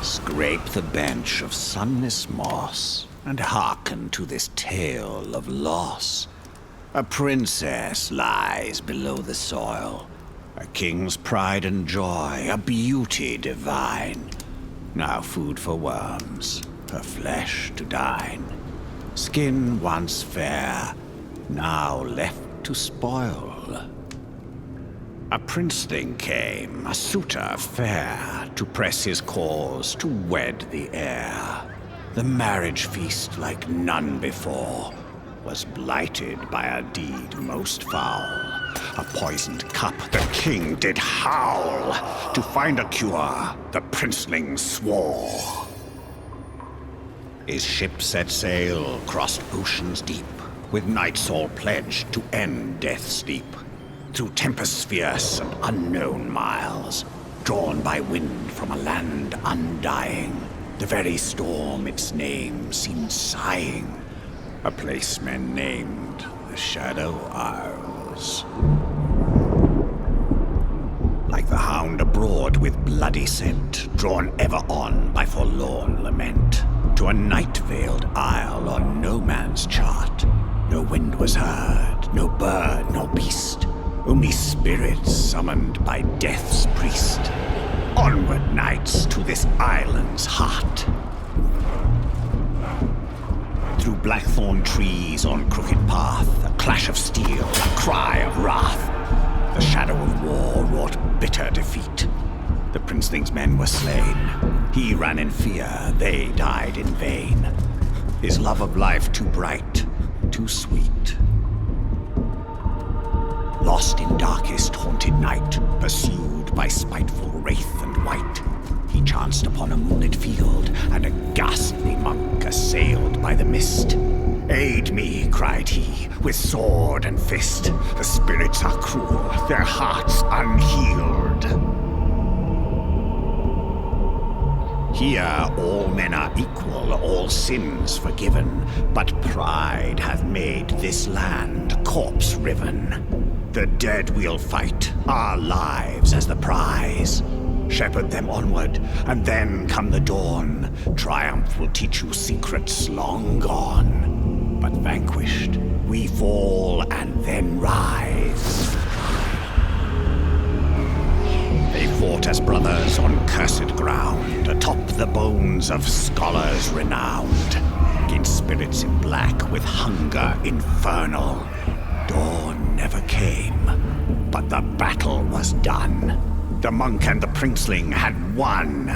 Scrape the bench of sunless moss, and hearken to this tale of loss. A princess lies below the soil, a king's pride and joy, a beauty divine. Now food for worms, her flesh to dine. Skin once fair, now left to spoil. A princeling came, a suitor fair, to press his cause, to wed the heir. The marriage feast, like none before, was blighted by a deed most foul. A poisoned cup the king did howl. To find a cure, the princeling swore. His ship set sail, crossed oceans deep, with knights all pledged to end death's deep. Through tempests fierce and unknown miles, drawn by wind from a land undying, the very storm its name seemed sighing. A place men named the Shadow Isles. Like the hound abroad with bloody scent, drawn ever on by forlorn lament, to a night-veiled isle on no man's chart. No wind was heard, no bird nor beast, only spirits summoned by death's priest. Onward, knights, to this island's heart. Through blackthorn trees on crooked path, a clash of steel, a cry of wrath. The shadow of war wrought bitter defeat. The princeling's men were slain. He ran in fear, they died in vain. His love of life too bright, too sweet. Lost in darkest haunted night, pursued by spiteful wraith and wight, he chanced upon a moonlit field, and a ghastly monk assailed by the mist. "Aid me," cried he, "with sword and fist. The spirits are cruel, their hearts unhealed. Here all men are equal, all sins forgiven, but pride hath made this land corpse-riven. The dead we'll fight, our lives as the prize. Shepherd them onward, and then come the dawn. Triumph will teach you secrets long gone. But vanquished, we fall and then rise." They fought as brothers on cursed ground, atop the bones of scholars renowned, against spirits in black with hunger infernal. Dawn never came, but the battle was done. The monk and the princeling had won.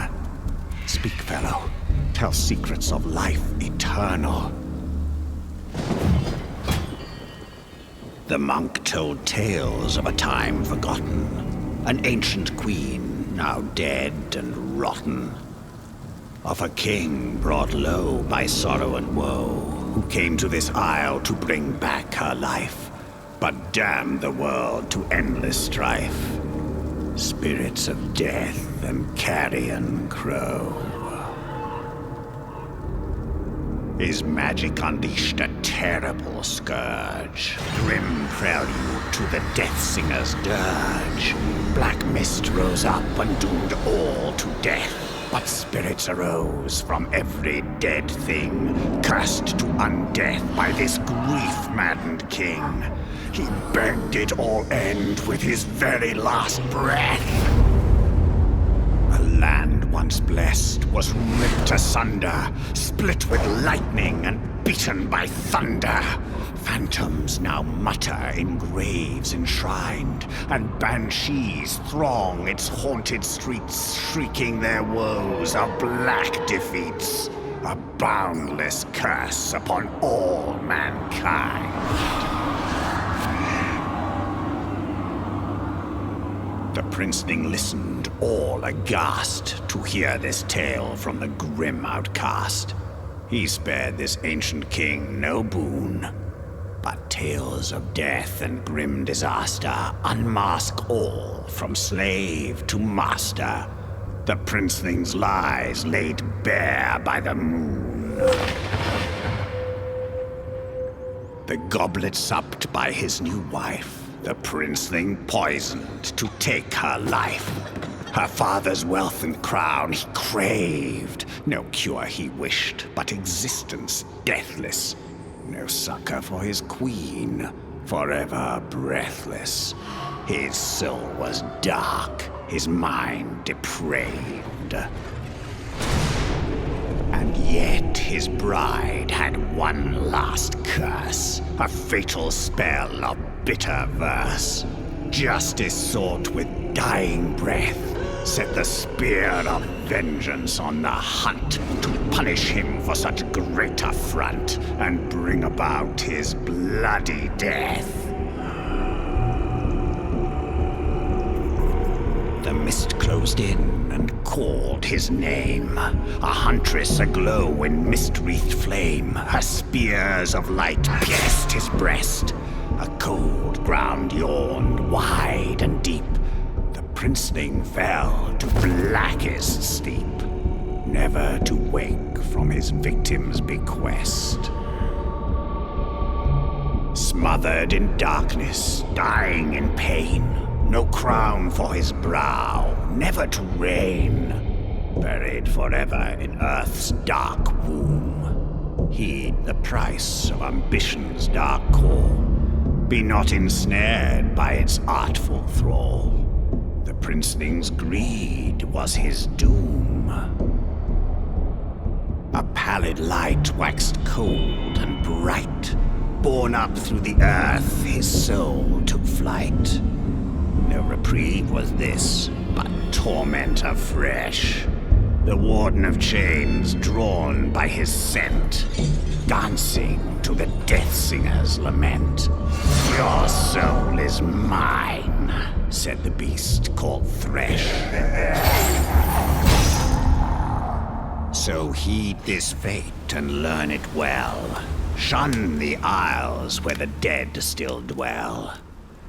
Speak, fellow, tell secrets of life eternal. The monk told tales of a time forgotten, an ancient queen now dead and rotten, of a king brought low by sorrow and woe, who came to this isle to bring back her life, but damned the world to endless strife. Spirits of death and carrion crow. His magic unleashed a terrible scourge, grim prelude to the death singer's dirge. Black mist rose up and doomed all to death, but spirits arose from every dead thing, cursed to undeath by this grief-maddened king. He begged it all end with his very last breath. A land once blessed was ripped asunder, split with lightning and beaten by thunder. Phantoms now mutter in graves enshrined, and banshees throng its haunted streets, shrieking their woes of black defeats. A boundless curse upon all mankind. The princeling listened, all aghast, to hear this tale from the grim outcast. He spared this ancient king no boon, but tales of death and grim disaster unmask all from slave to master. The princeling's lies laid bare by the moon. The goblet supped by his new wife, the princeling poisoned to take her life. Her father's wealth and crown he craved. No cure he wished, but existence deathless. No succor for his queen, forever breathless. His soul was dark, his mind depraved. And yet his bride had one last curse, a fatal spell of bitter verse. Justice sought with dying breath, set the spear of vengeance on the hunt to punish him for such great affront and bring about his bloody death. The mist closed in and called his name, a huntress aglow in mist-wreathed flame. Her spears of light pierced his breast. A cold ground yawned wide and deep. The princeling fell to blackest steep, never to wake from his victim's bequest. Smothered in darkness, dying in pain, no crown for his brow, never to reign. Buried forever in earth's dark womb. Heed the price of ambition's dark call. Be not ensnared by its artful thrall. The princeling's greed was his doom. A pallid light waxed cold and bright. Borne up through the earth, his soul took flight. No reprieve was this, but torment afresh. The warden of chains drawn by his scent, dancing to the death singer's lament. Your soul is mine, said the beast called Thresh. So heed this fate and learn it well. Shun the isles where the dead still dwell.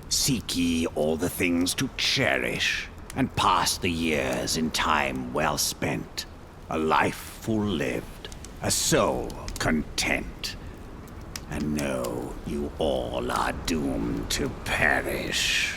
Seek ye all the things to cherish, and pass the years in time well spent. A life full lived, a soul content. And know you all are doomed to perish.